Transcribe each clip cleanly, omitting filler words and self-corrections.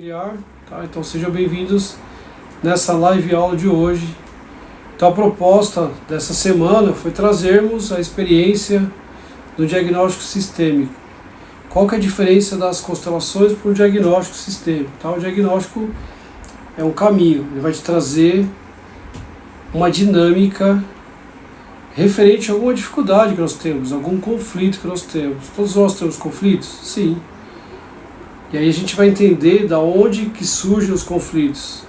familiar, tá? Então sejam bem-vindos nessa live aula de hoje. Então a proposta dessa semana foi trazermos a experiência do diagnóstico sistêmico. Qual que é a diferença das constelações para o diagnóstico sistêmico? Tá? O diagnóstico é um caminho, ele vai te trazer uma dinâmica referente a alguma dificuldade que nós temos, algum conflito que nós temos. Todos nós temos conflitos? Sim. E aí a gente vai entender da onde que surgem os conflitos,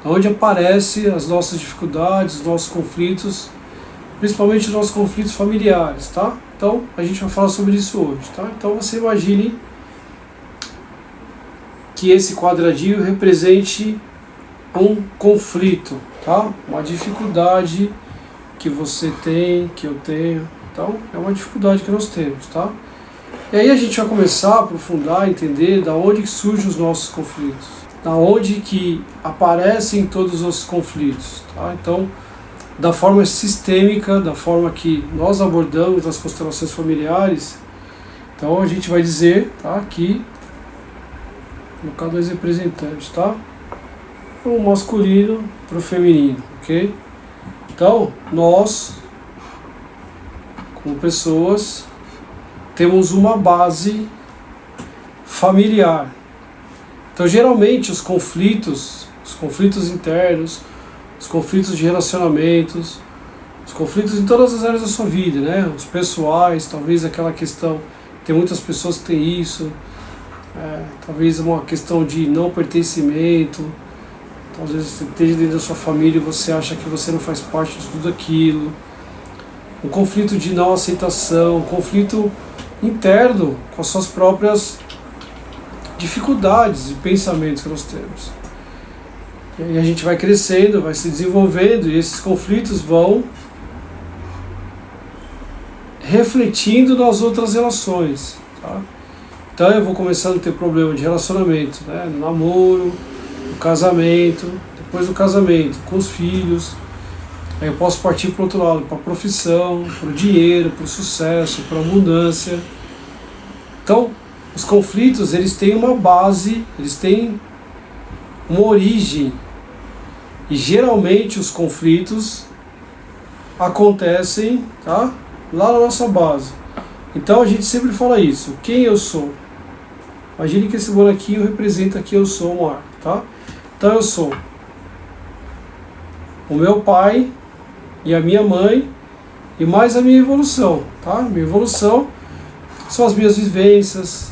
da onde aparecem as nossas dificuldades, os nossos conflitos, principalmente os nossos conflitos familiares, tá? Então a gente vai falar sobre isso hoje, tá? Então você imagine que esse quadradinho represente um conflito, tá? Uma dificuldade que você tem, que eu tenho. Então é uma dificuldade que nós temos, tá? E aí a gente vai começar a aprofundar, entender da onde que surgem os nossos conflitos, da onde que aparecem todos os conflitos, tá? Então, da forma sistêmica, da forma que nós abordamos as constelações familiares, então a gente vai dizer, tá, que colocar dois representantes, tá? O masculino para o feminino, ok? Então, nós, como pessoas, temos uma base familiar. Então, geralmente, os conflitos internos, os conflitos de relacionamentos, os conflitos em todas as áreas da sua vida, né? Os pessoais, talvez aquela questão, tem muitas pessoas que têm isso, talvez uma questão de não pertencimento, talvez você esteja dentro da sua família e você acha que você não faz parte de tudo aquilo, um conflito de não aceitação, um conflito interno com as suas próprias dificuldades e pensamentos que nós temos. E aí a gente vai crescendo, vai se desenvolvendo e esses conflitos vão refletindo nas outras relações, tá? Então eu vou começando a ter problema de relacionamento, né? No namoro, no casamento, depois do casamento, com os filhos. Aí eu posso partir para o outro lado, para a profissão, para o dinheiro, para o sucesso, para a abundância. Então, os conflitos, eles têm uma base, eles têm uma origem. E geralmente os conflitos acontecem, tá, lá na nossa base. Então a gente sempre fala isso, quem eu sou. Imagine que esse bonequinho representa quem eu sou, um ar, tá? Então eu sou o meu pai e a minha mãe e mais a minha evolução, tá? Minha evolução são as minhas vivências,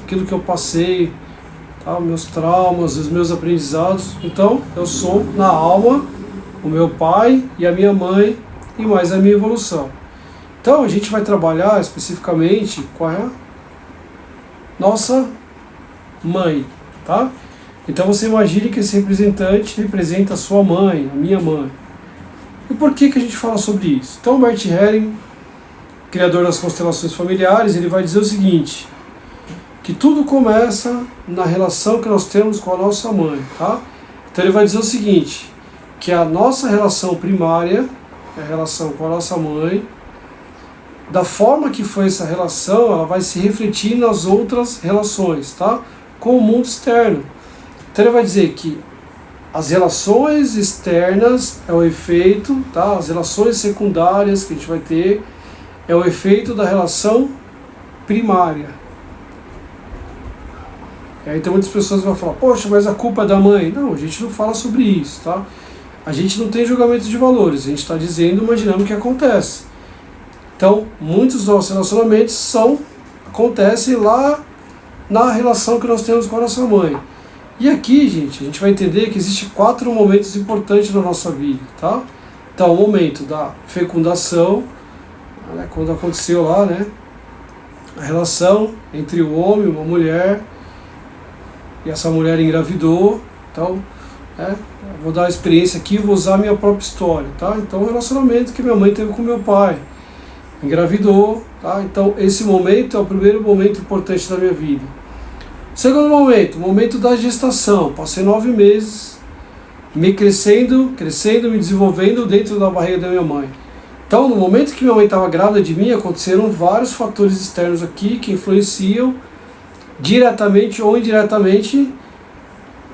aquilo que eu passei, tá? Meus traumas, os meus aprendizados. Então eu sou na alma o meu pai e a minha mãe e mais a minha evolução. Então a gente vai trabalhar especificamente com a nossa mãe, tá? Então você imagine que esse representante representa a sua mãe, a minha mãe. E por que a gente fala sobre isso? Então Bert Hellinger, criador das constelações familiares, ele vai dizer o seguinte, que tudo começa na relação que nós temos com a nossa mãe, tá? Então ele vai dizer o seguinte, que a nossa relação primária, a relação com a nossa mãe, da forma que foi essa relação, ela vai se refletir nas outras relações, tá? Com o mundo externo. Então ele vai dizer que as relações externas é o efeito, tá? As relações secundárias que a gente vai ter é o efeito da relação primária. E aí então muitas pessoas vão falar, poxa, mas a culpa é da mãe. Não, a gente não fala sobre isso, tá? A gente não tem julgamento de valores, a gente está dizendo uma dinâmica que acontece. Então, muitos dos nossos relacionamentos acontecem lá na relação que nós temos com a nossa mãe. E aqui, gente, a gente vai entender que existem 4 momentos importantes na nossa vida, tá? Então, o momento da fecundação, né, quando aconteceu lá, né, a relação entre o homem e uma mulher, e essa mulher engravidou. Então, né, eu vou dar a experiência aqui, vou usar a minha própria história, tá? Então, o relacionamento que minha mãe teve com meu pai, engravidou, tá? Então, esse momento é o primeiro momento importante da minha vida. Segundo momento, o momento da gestação. Passei 9 meses me crescendo, me desenvolvendo dentro da barriga da minha mãe. Então, no momento que minha mãe estava grávida de mim, aconteceram vários fatores externos aqui que influenciam diretamente ou indiretamente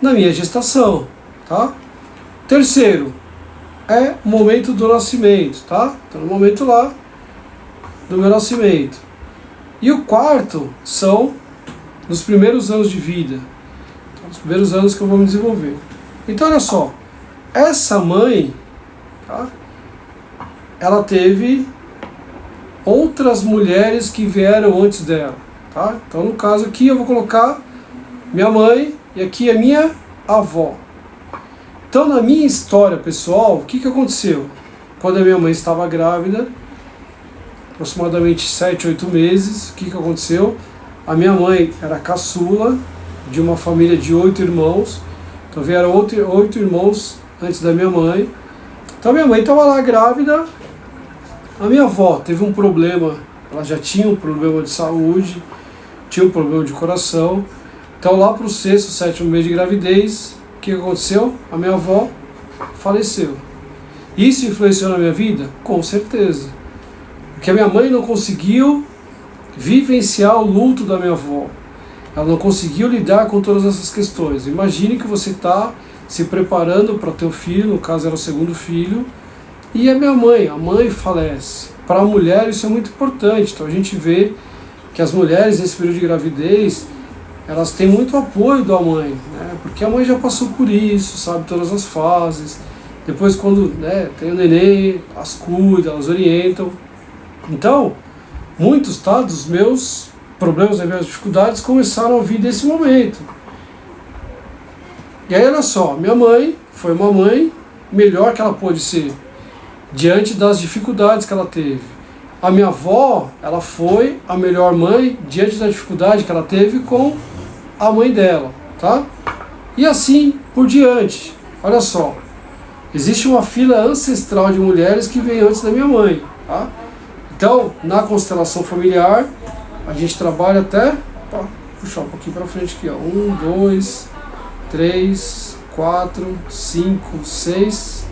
na minha gestação, tá? Terceiro, é o momento do nascimento, tá? Então, no momento lá do meu nascimento. E o quarto são nos primeiros anos de vida, os primeiros anos que eu vou me desenvolver. Então, olha só, essa mãe, tá? Ela teve outras mulheres que vieram antes dela, tá? Então, no caso aqui, eu vou colocar minha mãe e aqui a minha avó. Então, na minha história pessoal, o que aconteceu? Quando a minha mãe estava grávida, aproximadamente 7, 8 meses, o que aconteceu? A minha mãe era caçula de uma família de 8 irmãos. Então, vieram 8 irmãos antes da minha mãe. Então, minha mãe estava lá grávida. A minha avó teve um problema, ela já tinha um problema de saúde, tinha um problema de coração. Então, lá para o 6º, 7º mês de gravidez, o que aconteceu? A minha avó faleceu. Isso influenciou na minha vida? Com certeza. Porque a minha mãe não conseguiu vivenciar o luto da minha avó. Ela não conseguiu lidar com todas essas questões. Imagine que você está se preparando para ter um filho, no caso era o 2º filho, e a mãe falece. Para a mulher isso é muito importante. Então a gente vê que as mulheres nesse período de gravidez, elas têm muito apoio da mãe, né? Porque a mãe já passou por isso, sabe todas as fases. Depois quando, né, tem o neném, as cuida, elas orientam. Então, muitos, tá, dos meus problemas, das minhas dificuldades começaram a vir desse momento. E aí, olha só, minha mãe foi uma mãe melhor que ela pôde ser, diante das dificuldades que ela teve. A minha avó, ela foi a melhor mãe diante da dificuldade que ela teve com a mãe dela, tá? E assim por diante. Olha só, existe uma fila ancestral de mulheres que vem antes da minha mãe, tá? Então, na constelação familiar, a gente trabalha até, vou puxar um pouquinho para frente aqui, ó, 1, 2, 3, 4, 5, 6,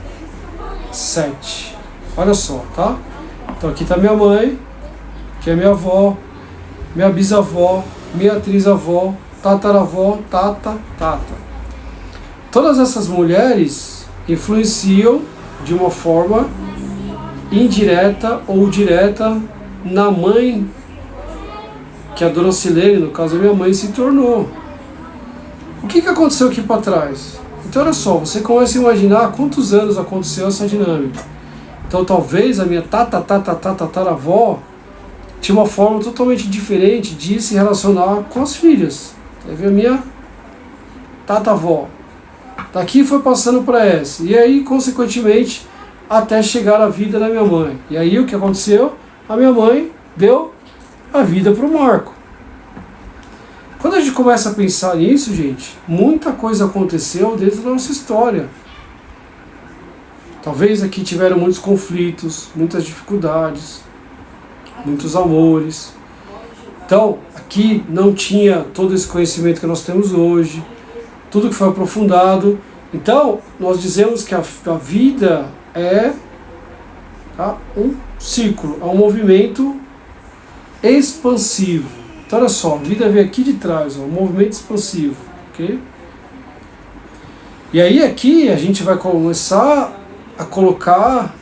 7. Olha só, tá? Então aqui está minha mãe, que é minha avó, minha bisavó, minha trisavó, tataravó, tata. Todas essas mulheres influenciam de uma forma indireta ou direta na mãe que a dona Silene, no caso a minha mãe, se tornou. O que aconteceu aqui para trás? Então olha só, você começa a imaginar há quantos anos aconteceu essa dinâmica. Então talvez a minha tataravó tinha uma forma totalmente diferente de se relacionar com as filhas. Teve a minha tatavó. Daqui foi passando para essa. E aí, consequentemente, até chegar a vida da minha mãe. E aí o que aconteceu? A minha mãe deu a vida para o Marco. Quando a gente começa a pensar nisso, gente, muita coisa aconteceu dentro da nossa história. Talvez aqui tiveram muitos conflitos, muitas dificuldades, muitos amores. Então, aqui não tinha todo esse conhecimento que nós temos hoje, tudo que foi aprofundado. Então, nós dizemos que a vida é, tá, um ciclo, é um movimento expansivo. Então, olha só, a vida vem aqui de trás, ó, um movimento expansivo, ok? E aí aqui a gente vai começar a colocar,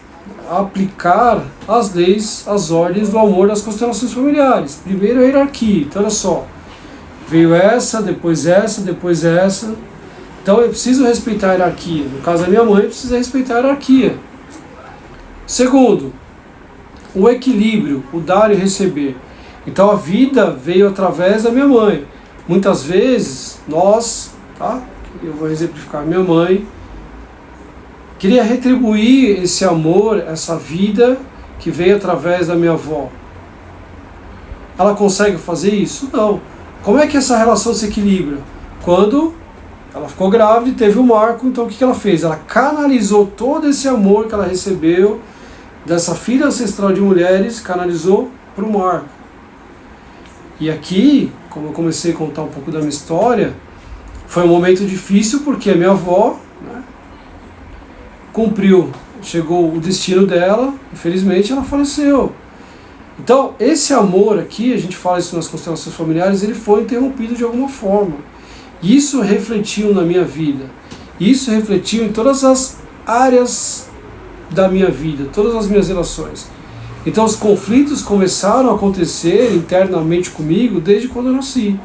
a aplicar as leis, as ordens do amor das constelações familiares. Primeiro a hierarquia, então olha só, veio essa, depois essa, depois essa. Então eu preciso respeitar a hierarquia. No caso da minha mãe, precisa respeitar a hierarquia. Segundo, o equilíbrio, o dar e receber. Então a vida veio através da minha mãe. Muitas vezes nós, tá? Eu vou exemplificar, minha mãe queria retribuir esse amor, essa vida que veio através da minha avó. Ela consegue fazer isso? Não. Como é que essa relação se equilibra? Quando ela ficou grávida e teve o Marco, então o que ela fez? Ela canalizou todo esse amor que ela recebeu dessa filha ancestral de mulheres, canalizou para o Marco. E aqui, como eu comecei a contar um pouco da minha história, foi um momento difícil porque a minha avó, né, cumpriu, chegou o destino dela, infelizmente ela faleceu. Então, esse amor aqui, a gente fala isso nas constelações familiares, ele foi interrompido de alguma forma. Isso refletiu na minha vida. Isso refletiu em todas as áreas da minha vida, todas as minhas relações. Então os conflitos começaram a acontecer internamente comigo desde quando eu nasci.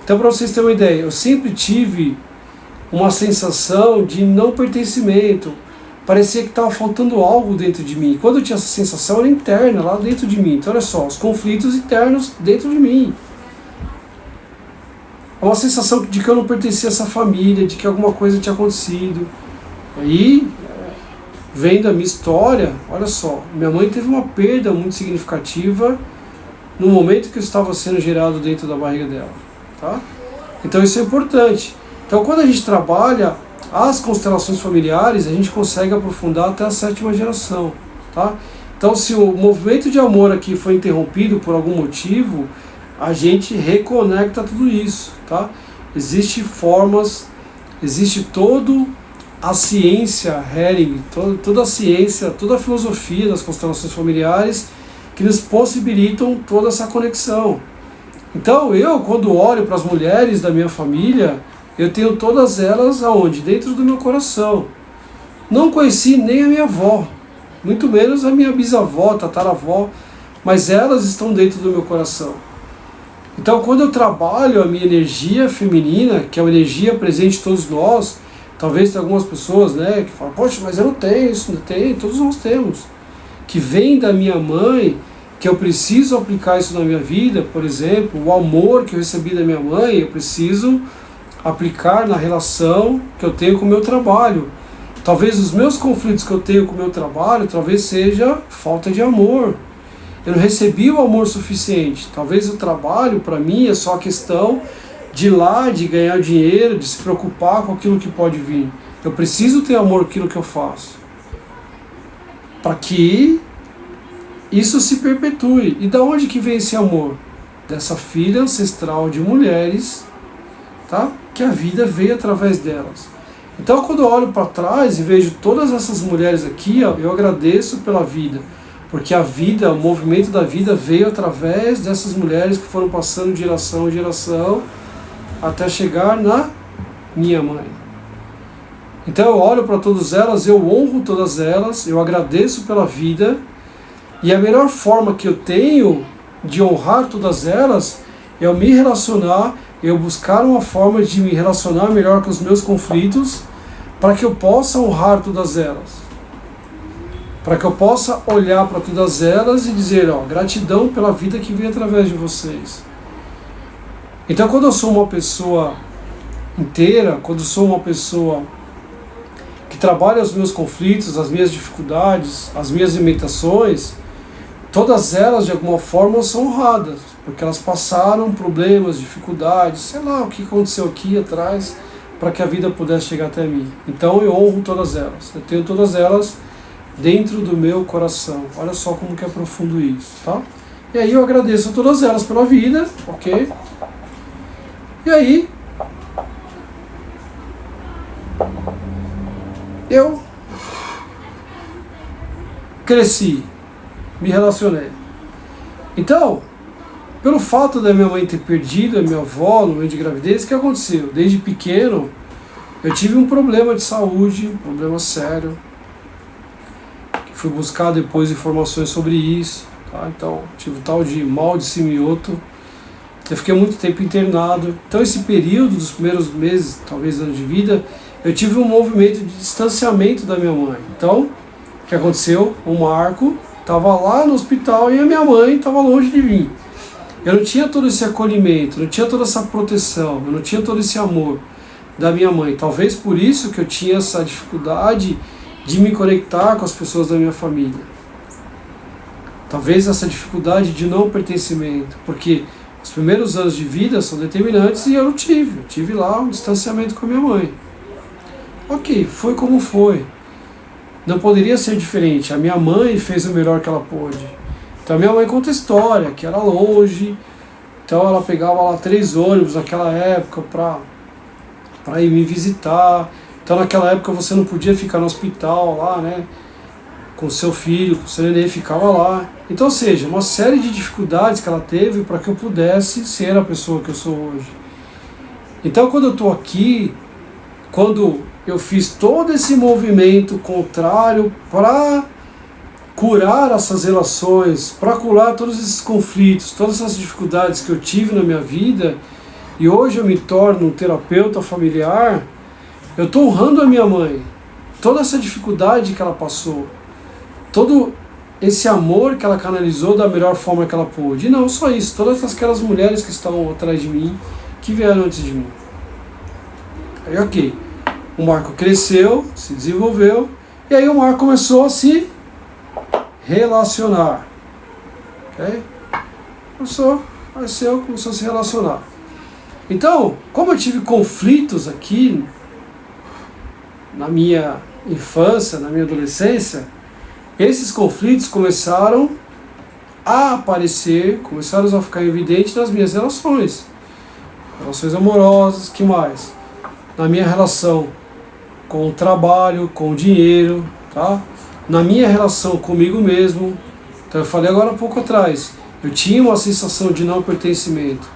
Então, para vocês terem uma ideia, eu sempre tive uma sensação de não pertencimento. Parecia que estava faltando algo dentro de mim. Quando eu tinha essa sensação, era interna, lá dentro de mim. Então, olha só, os conflitos internos dentro de mim. É uma sensação de que eu não pertencia a essa família, de que alguma coisa tinha acontecido. Aí, vendo a minha história, olha só, minha mãe teve uma perda muito significativa no momento que eu estava sendo gerado dentro da barriga dela. Tá? Então isso é importante. Então quando a gente trabalha as constelações familiares, a gente consegue aprofundar até a 7ª geração. Tá? Então se o movimento de amor aqui foi interrompido por algum motivo, a gente reconecta tudo isso. Tá? Existem formas, existe todo a ciência Hering, toda a ciência, toda a filosofia das constelações familiares que nos possibilitam toda essa conexão. Então eu, quando olho para as mulheres da minha família, eu tenho todas elas aonde? Dentro do meu coração. Não conheci nem a minha avó, muito menos a minha bisavó, tataravó, mas elas estão dentro do meu coração. Então quando eu trabalho a minha energia feminina, que é uma energia presente em todos nós, talvez tenha algumas pessoas, né, que falam, poxa, mas eu não tenho isso, não tenho, todos nós temos. Que vem da minha mãe, que eu preciso aplicar isso na minha vida, por exemplo, o amor que eu recebi da minha mãe, eu preciso aplicar na relação que eu tenho com o meu trabalho. Talvez os meus conflitos que eu tenho com o meu trabalho, talvez seja falta de amor. Eu não recebi o amor suficiente. Talvez o trabalho, para mim, é só a questão de ir lá, de ganhar dinheiro, de se preocupar com aquilo que pode vir. Eu preciso ter amor por aquilo que eu faço. Para que isso se perpetue. E da onde que vem esse amor? Dessa filha ancestral de mulheres, tá? Que a vida veio através delas. Então quando eu olho para trás e vejo todas essas mulheres aqui, ó, eu agradeço pela vida. Porque a vida, o movimento da vida veio através dessas mulheres que foram passando de geração em geração até chegar na minha mãe. Então eu olho para todas elas, eu honro todas elas, eu agradeço pela vida. E a melhor forma que eu tenho de honrar todas elas é eu me relacionar, eu buscar uma forma de me relacionar melhor com os meus conflitos, para que eu possa honrar todas elas. Para que eu possa olhar para todas elas e dizer, ó, gratidão pela vida que veio através de vocês. Então quando eu sou uma pessoa inteira, quando eu sou uma pessoa que trabalha os meus conflitos, as minhas dificuldades, as minhas limitações, todas elas de alguma forma são honradas, porque elas passaram problemas, dificuldades, sei lá o que aconteceu aqui atrás, para que a vida pudesse chegar até mim. Então eu honro todas elas, eu tenho todas elas dentro do meu coração. Olha só como que é profundo isso, tá? E aí eu agradeço a todas elas pela vida, ok? E aí eu cresci, me relacionei. Então, pelo fato da minha mãe ter perdido a minha avó no momento de gravidez, o que aconteceu? Desde pequeno, eu tive um problema de saúde, um problema sério. Fui buscar depois informações sobre isso. Tá? Então, tive o tal de mal de Simioto. Eu fiquei muito tempo internado. Então, esse período dos primeiros meses, talvez anos de vida, eu tive um movimento de distanciamento da minha mãe. Então, o que aconteceu? O Marco estava lá no hospital e a minha mãe estava longe de mim. Eu não tinha todo esse acolhimento, não tinha toda essa proteção, eu não tinha todo esse amor da minha mãe. Talvez por isso que eu tinha essa dificuldade de me conectar com as pessoas da minha família. Talvez essa dificuldade de não pertencimento, porque os primeiros anos de vida são determinantes e eu tive lá um distanciamento com a minha mãe. Ok, foi como foi. Não poderia ser diferente. A minha mãe fez o melhor que ela pôde. Então a minha mãe conta a história, que era longe, então ela pegava lá 3 ônibus naquela época para ir me visitar. Então naquela época você não podia ficar no hospital lá, né, com seu filho, com seu neném, ficava lá. Então, ou seja, uma série de dificuldades que ela teve para que eu pudesse ser a pessoa que eu sou hoje. Então quando eu estou aqui, quando eu fiz todo esse movimento contrário para curar essas relações, para curar todos esses conflitos, todas essas dificuldades que eu tive na minha vida, e hoje eu me torno um terapeuta familiar, eu estou honrando a minha mãe, toda essa dificuldade que ela passou, todo esse amor que ela canalizou da melhor forma que ela pôde. E não só isso, todas aquelas mulheres que estão atrás de mim, que vieram antes de mim. Aí ok, o Marco cresceu, se desenvolveu, e aí o Marco começou a se relacionar. Ok? Começou a se relacionar. Então, como eu tive conflitos aqui na minha infância, na minha adolescência, esses conflitos começaram a aparecer, começaram a ficar evidentes nas minhas relações. Relações amorosas, que mais? Na minha relação com o trabalho, com o dinheiro, tá? Na minha relação comigo mesmo. Então eu falei agora há pouco atrás, eu tinha uma sensação de não pertencimento.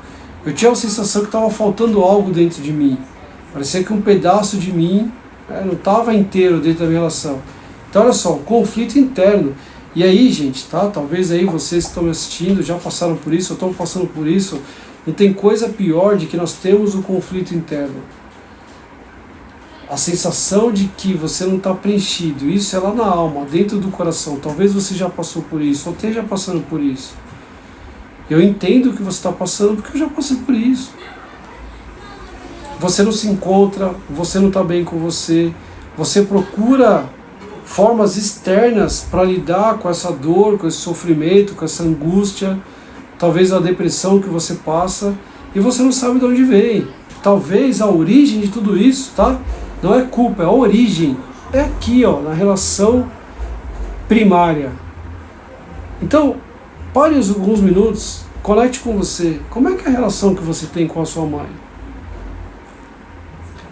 Eu tinha uma sensação que estava faltando algo dentro de mim. Parecia que um pedaço de mim não estava inteiro dentro da minha relação. Então olha só, um conflito interno. E aí, gente, tá? Talvez aí vocês que estão me assistindo já passaram por isso, eu estou passando por isso. Não tem coisa pior de que nós temos um conflito interno. A sensação de que você não está preenchido, isso é lá na alma, dentro do coração. Talvez você já passou por isso, ou esteja passando por isso. Eu entendo o que você está passando, porque eu já passei por isso. Você não se encontra, você não está bem com você, você procura formas externas para lidar com essa dor, com esse sofrimento, com essa angústia, talvez a depressão que você passa, e você não sabe de onde vem. Talvez a origem de tudo isso, tá? Não é culpa, é a origem. É aqui, ó, na relação primária. Então, pare alguns minutos, conecte com você. Como é que é a relação que você tem com a sua mãe?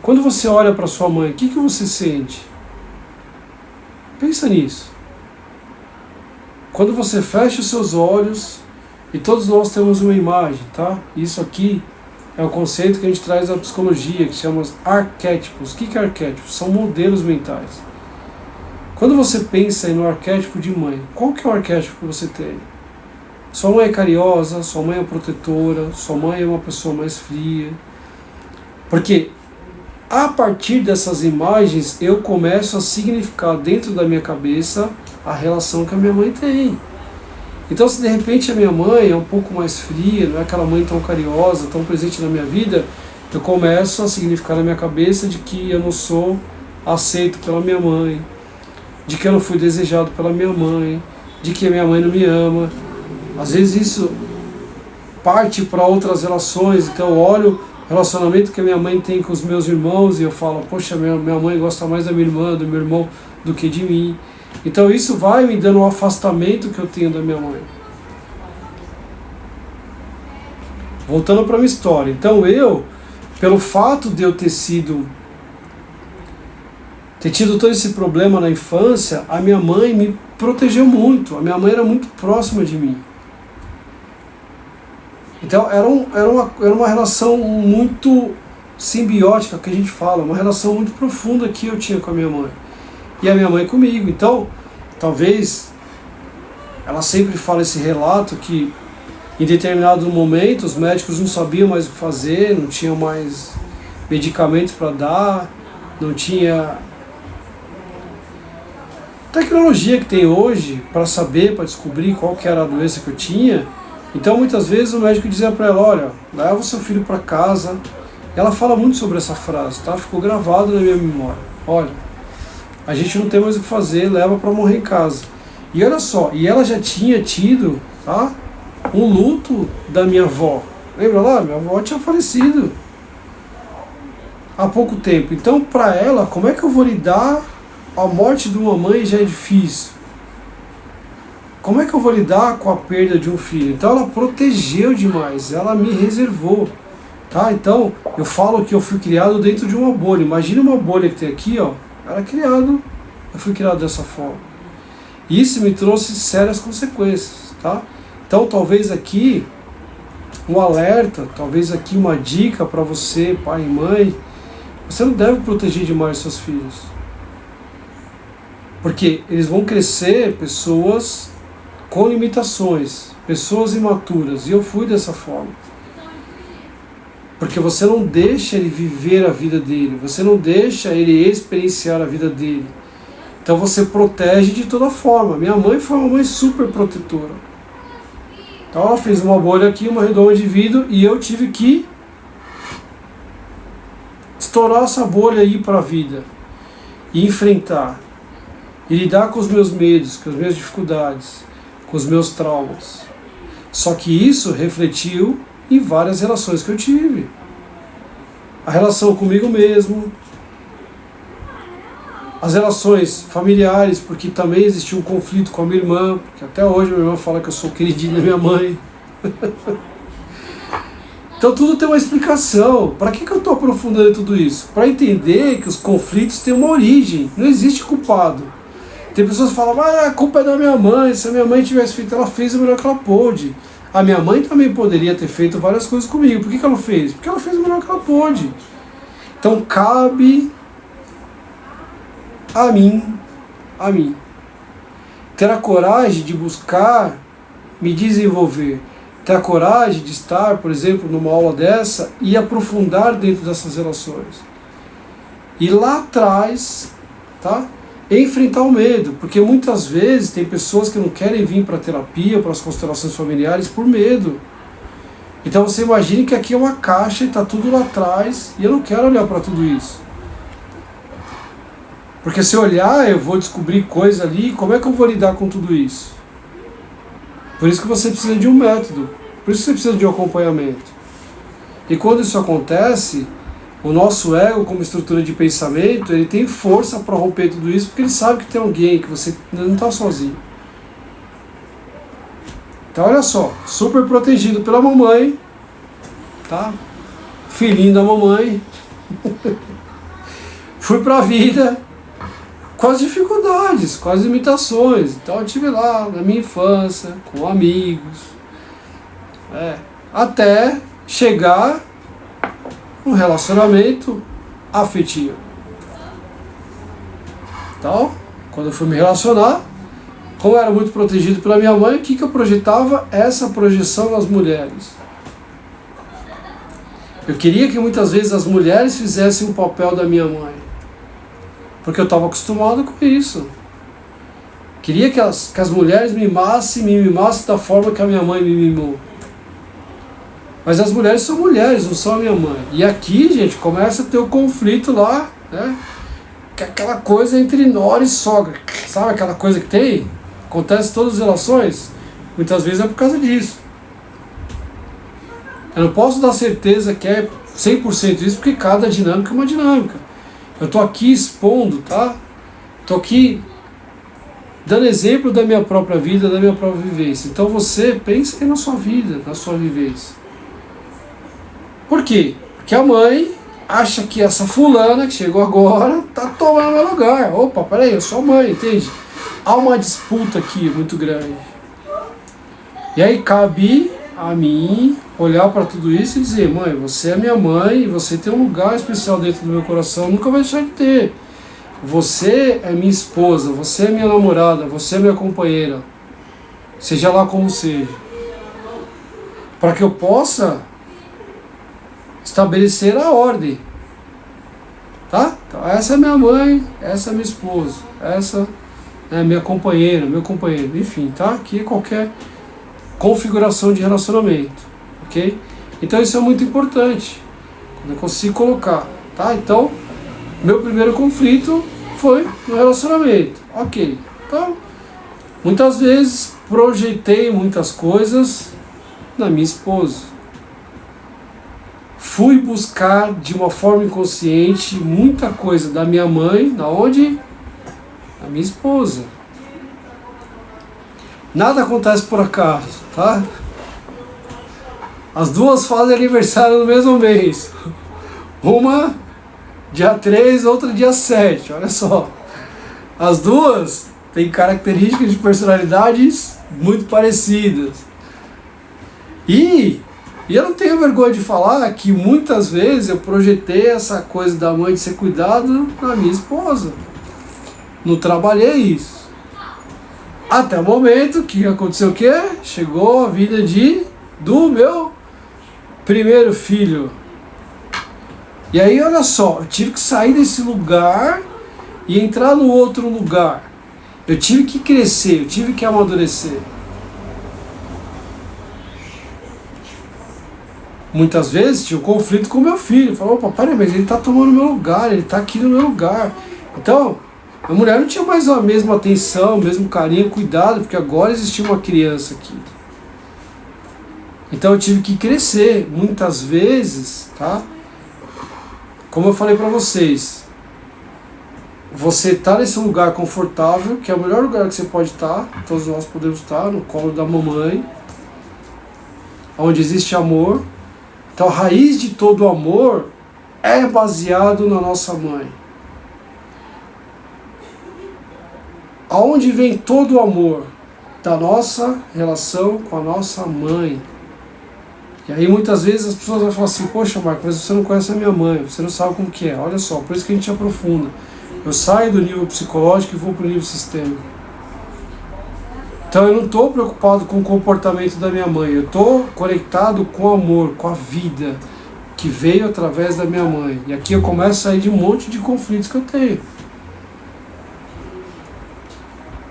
Quando você olha para sua mãe, o que você sente? Pensa nisso. Quando você fecha os seus olhos, e todos nós temos uma imagem, tá? Isso aqui é o conceito que a gente traz da psicologia, que chama arquétipos. O que é arquétipos? São modelos mentais. Quando você pensa no arquétipo de mãe, qual que é o arquétipo que você tem? Sua mãe é carinhosa, sua mãe é protetora, sua mãe é uma pessoa mais fria. Porque a partir dessas imagens eu começo a significar dentro da minha cabeça a relação que a minha mãe tem. Então se de repente a minha mãe é um pouco mais fria, não é aquela mãe tão carinhosa, tão presente na minha vida, eu começo a significar na minha cabeça de que eu não sou aceito pela minha mãe, de que eu não fui desejado pela minha mãe, de que a minha mãe não me ama. Às vezes isso parte para outras relações, então eu olho o relacionamento que a minha mãe tem com os meus irmãos e eu falo, poxa, minha mãe gosta mais da minha irmã, do meu irmão, do que de mim. Então isso vai me dando um afastamento que eu tenho da minha mãe. Voltando para a minha história. Então eu, pelo fato de eu ter tido todo esse problema na infância, a minha mãe me protegeu muito. A minha mãe era muito próxima de mim. Então era uma relação muito simbiótica, que a gente fala, uma relação muito profunda que eu tinha com a minha mãe. E a minha mãe comigo. Então, talvez, ela sempre fala esse relato que em determinado momento os médicos não sabiam mais o que fazer, não tinham mais medicamentos para dar, não tinha tecnologia que tem hoje para saber, para descobrir qual que era a doença que eu tinha. Então muitas vezes o médico dizia para ela, olha, leva o seu filho para casa. Ela fala muito sobre essa frase, tá? Ficou gravado na minha memória. Olha, a gente não tem mais o que fazer, leva para morrer em casa. E olha só, e ela já tinha tido, tá, um luto da minha avó. Lembra lá? Minha avó tinha falecido há pouco tempo. Então para ela, como é que eu vou lidar? A morte de uma mãe já é difícil. Como é que eu vou lidar com a perda de um filho? Então ela protegeu demais, ela me reservou. Tá? Então eu falo que eu fui criado dentro de uma bolha. Imagina uma bolha que tem aqui, ó. Eu fui criado dessa forma. Isso me trouxe sérias consequências, tá? Então talvez aqui um alerta, talvez aqui uma dica para você, pai e mãe. Você não deve proteger demais seus filhos. Porque eles vão crescer pessoas com limitações, pessoas imaturas. E eu fui dessa forma. Porque você não deixa ele viver a vida dele, você não deixa ele experienciar a vida dele. Então você protege de toda forma. Minha mãe foi uma mãe super protetora. Então ela fez uma bolha aqui, uma redoma de vidro, e eu tive que estourar essa bolha aí para a vida. E enfrentar. E lidar com os meus medos, com as minhas dificuldades, com os meus traumas. Só que isso refletiu em várias relações que eu tive. A relação comigo mesmo, as relações familiares, porque também existiu um conflito com a minha irmã, porque até hoje minha irmã fala que eu sou queridinho da minha mãe. Então tudo tem uma explicação. Para que eu estou aprofundando tudo isso? Para entender que os conflitos têm uma origem, não existe culpado. Tem pessoas que falam, a culpa é da minha mãe, se a minha mãe tivesse feito, ela fez o melhor que ela pôde. A minha mãe também poderia ter feito várias coisas comigo. Por que ela fez? Porque ela fez o melhor que ela pôde. Então cabe a mim, ter a coragem de buscar me desenvolver, ter a coragem de estar, por exemplo, numa aula dessa e aprofundar dentro dessas relações. E lá atrás, tá? Enfrentar o medo, porque muitas vezes tem pessoas que não querem vir para a terapia, para as constelações familiares, por medo. Então você imagine que aqui é uma caixa e está tudo lá atrás, e eu não quero olhar para tudo isso. Porque se eu olhar, eu vou descobrir coisa ali, como é que eu vou lidar com tudo isso? Por isso que você precisa de um método, por isso que você precisa de um acompanhamento. E quando isso acontece, o nosso ego, como estrutura de pensamento, ele tem força para romper tudo isso, porque ele sabe que tem alguém, que você não está sozinho. Então olha só, super protegido pela mamãe, tá? Filhinho da mamãe. Fui para a vida com as dificuldades, com as limitações. Então eu estive lá na minha infância, com amigos, até chegar um relacionamento afetivo. Então, quando eu fui me relacionar, como eu era muito protegido pela minha mãe, o que eu projetava? Essa projeção nas mulheres. Eu queria que muitas vezes as mulheres fizessem o papel da minha mãe, porque eu estava acostumado com isso. Queria que as mulheres me mimassem da forma que a minha mãe me mimou. Mas as mulheres são mulheres, não são a minha mãe. E aqui, gente, começa a ter o conflito lá, né? Que é aquela coisa entre nora e sogra. Sabe aquela coisa que tem? Acontece em todas as relações. Muitas vezes é por causa disso. Eu não posso dar certeza que é 100% isso, porque cada dinâmica é uma dinâmica. Eu estou aqui expondo, tá? Estou aqui dando exemplo da minha própria vida, da minha própria vivência. Então você pensa aí na sua vida, na sua vivência. Por quê? Porque a mãe acha que essa fulana que chegou agora tá tomando meu lugar. Opa, peraí, eu sou a mãe, entende? Há uma disputa aqui muito grande. E aí cabe a mim olhar para tudo isso e dizer, mãe, você é minha mãe e você tem um lugar especial dentro do meu coração, nunca vai deixar de ter. Você é minha esposa, você é minha namorada, você é minha companheira. Seja lá como seja. Para que eu possa estabelecer a ordem. Tá? Então, essa é minha mãe, essa é minha esposa, essa é minha companheira, meu companheiro, enfim, tá? Aqui é qualquer configuração de relacionamento, ok? Então isso é muito importante, quando eu consigo colocar, tá? Então, meu primeiro conflito foi no relacionamento, ok? Então, muitas vezes projetei muitas coisas na minha esposa. Fui buscar de uma forma inconsciente muita coisa da minha mãe, da onde? Da minha esposa. Nada acontece por acaso, tá? As duas fazem aniversário no mesmo mês. Uma dia 3, outra dia 7, olha só. As duas têm características de personalidades muito parecidas. E E eu não tenho vergonha de falar que muitas vezes eu projetei essa coisa da mãe de ser cuidado na minha esposa. Não trabalhei isso. Até o momento que aconteceu o quê? Chegou a vida do meu primeiro filho. E aí, olha só, eu tive que sair desse lugar e entrar no outro lugar. Eu tive que crescer, eu tive que amadurecer. Muitas vezes tinha um conflito com meu filho. Falou, opa, peraí, mas ele está tomando meu lugar, ele está aqui no meu lugar. Então, a mulher não tinha mais a mesma atenção, o mesmo carinho, cuidado, porque agora existia uma criança aqui. Então eu tive que crescer, muitas vezes, tá? Como eu falei para vocês, você está nesse lugar confortável, que é o melhor lugar que você pode estar, todos nós podemos estar, no colo da mamãe, onde existe amor. Então a raiz de todo amor é baseado na nossa mãe. Aonde vem todo o amor? Da nossa relação com a nossa mãe. E aí muitas vezes as pessoas vão falar assim, poxa Marco, mas você não conhece a minha mãe, você não sabe como que é. Olha só, por isso que a gente aprofunda. Eu saio do nível psicológico e vou para o nível sistêmico. Então eu não estou preocupado com o comportamento da minha mãe, eu estou conectado com o amor, com a vida que veio através da minha mãe. E aqui eu começo a sair de um monte de conflitos que eu tenho.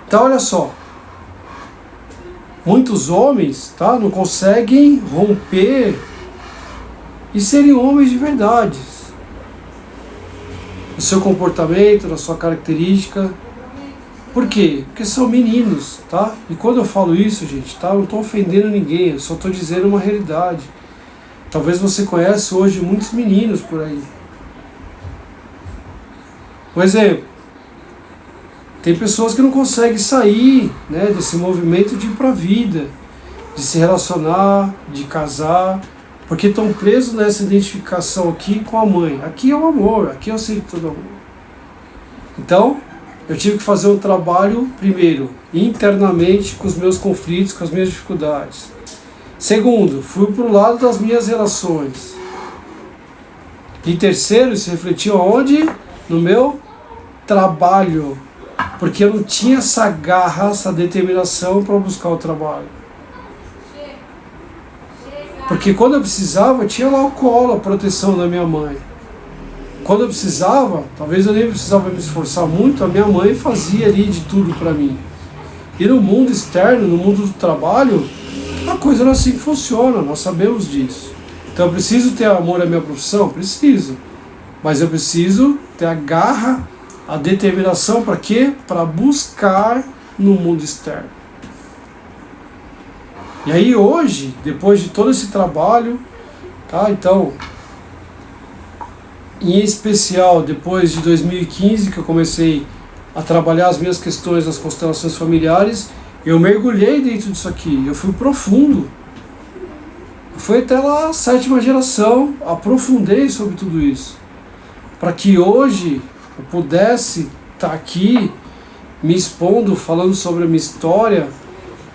Então olha só, muitos homens, tá, não conseguem romper e serem homens de verdade. No seu comportamento, na sua característica. Por quê? Porque são meninos, tá? E quando eu falo isso, gente, tá? Eu não estou ofendendo ninguém, eu só estou dizendo uma realidade. Talvez você conheça hoje muitos meninos por aí. Um exemplo. Tem pessoas que não conseguem sair, né, desse movimento de ir para a vida, de se relacionar, de casar, porque estão presos nessa identificação aqui com a mãe. Aqui é o amor, aqui eu sei todo amor. Então, eu tive que fazer um trabalho, primeiro, internamente com os meus conflitos, com as minhas dificuldades. Segundo, fui para o lado das minhas relações. E terceiro, isso refletiu aonde? No meu trabalho. Porque eu não tinha essa garra, essa determinação para buscar o trabalho. Porque quando eu precisava, tinha lá o colo, a proteção da minha mãe. Quando eu precisava, talvez eu nem precisava me esforçar muito, a minha mãe fazia ali de tudo para mim. E no mundo externo, no mundo do trabalho, a coisa não é assim que funciona, nós sabemos disso. Então eu preciso ter amor à minha profissão? Preciso. Mas eu preciso ter a garra, a determinação para quê? Para buscar no mundo externo. E aí hoje, depois de todo esse trabalho, tá? Então, em especial depois de 2015, que eu comecei a trabalhar as minhas questões das constelações familiares, eu mergulhei dentro disso aqui, eu fui profundo. Eu fui até lá a 7ª geração, aprofundei sobre tudo isso. Para que hoje eu pudesse estar aqui me expondo, falando sobre a minha história,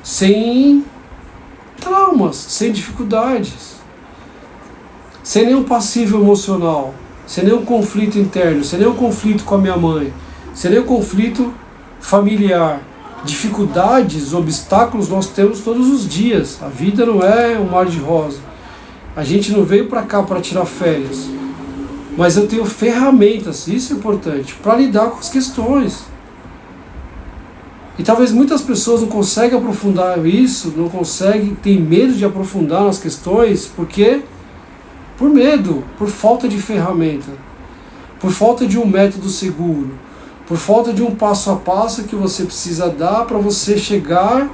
sem traumas, sem dificuldades, sem nenhum passivo emocional, sem nenhum conflito interno, sem nenhum conflito com a minha mãe, sem nenhum conflito familiar. Dificuldades, obstáculos nós temos todos os dias. A vida não é um mar de rosa. A gente não veio para cá para tirar férias. Mas eu tenho ferramentas, isso é importante, para lidar com as questões. E talvez muitas pessoas não conseguem aprofundar isso, não conseguem, têm medo de aprofundar nas questões, porque por medo, por falta de ferramenta, por falta de um método seguro, por falta de um passo a passo que você precisa dar para você chegar,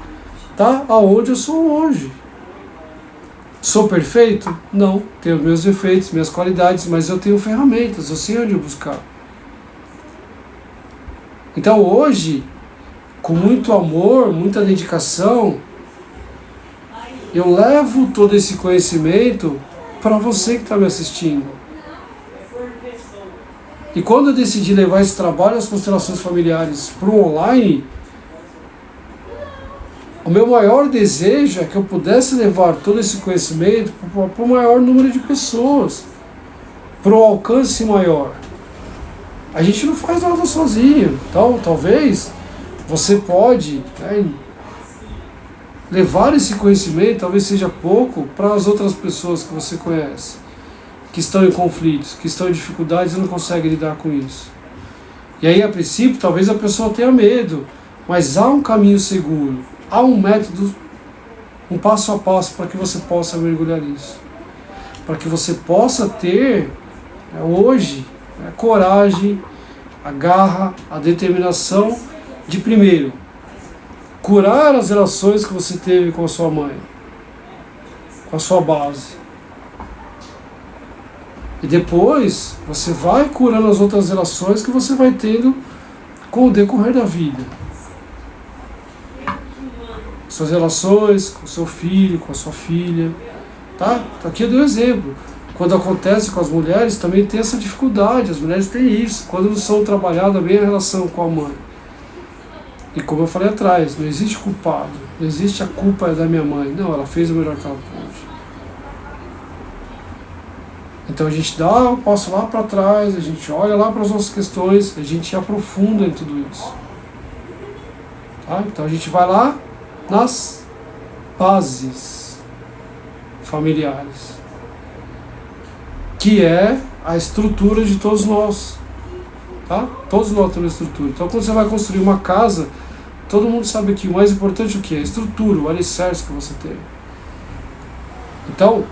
tá, aonde eu sou hoje. Sou perfeito? Não. Tenho meus defeitos, minhas qualidades, mas eu tenho ferramentas, eu sei onde buscar. Então hoje, com muito amor, muita dedicação, eu levo todo esse conhecimento para você que está me assistindo. E quando eu decidi levar esse trabalho, as constelações familiares, para o online, O meu maior desejo é que eu pudesse levar todo esse conhecimento para o maior número de pessoas, para um alcance maior. A gente não faz nada sozinho, então talvez você pode, né, levar esse conhecimento, talvez seja pouco, para as outras pessoas que você conhece, que estão em conflitos, que estão em dificuldades e não conseguem lidar com isso. E aí, a princípio, talvez a pessoa tenha medo, mas há um caminho seguro, há um método, um passo a passo para que você possa mergulhar nisso. Para que você possa ter, hoje, a coragem, a garra, a determinação de, primeiro, curar as relações que você teve com a sua mãe, com a sua base. E depois você vai curando as outras relações que você vai tendo com o decorrer da vida. Suas relações com o seu filho, com a sua filha. Tá? Aqui eu dei um exemplo. Quando acontece com as mulheres, também tem essa dificuldade. As mulheres têm isso. Quando não são trabalhadas bem a relação com a mãe. E como eu falei atrás, não existe culpado. Não existe a culpa da minha mãe. Não, ela fez o melhor que ela pôde. Então a gente dá um passo lá para trás, a gente olha lá para as nossas questões, a gente aprofunda em tudo isso. Tá? Então a gente vai lá nas bases familiares, que é a estrutura de todos nós. Tá? Todos nós temos estrutura. Então quando você vai construir uma casa, todo mundo sabe que o mais importante é o que? A estrutura, o alicerce que você tem. Então,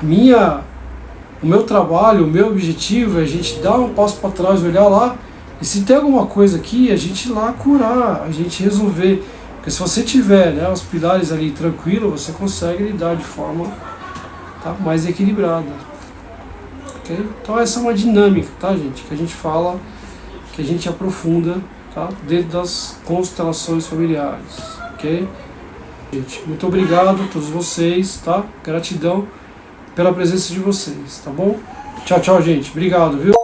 o meu trabalho, o meu objetivo é a gente dar um passo para trás, olhar lá, e se tem alguma coisa aqui, a gente ir lá curar, a gente resolver. Porque se você tiver, né, os pilares ali tranquilo, você consegue lidar de forma, tá, mais equilibrada. Okay? Então essa é uma dinâmica, tá, gente, que a gente fala, que a gente aprofunda, tá, dentro das constelações familiares. Ok? Gente, muito obrigado a todos vocês, tá? Gratidão pela presença de vocês, tá bom? Tchau, tchau, gente. Obrigado, viu?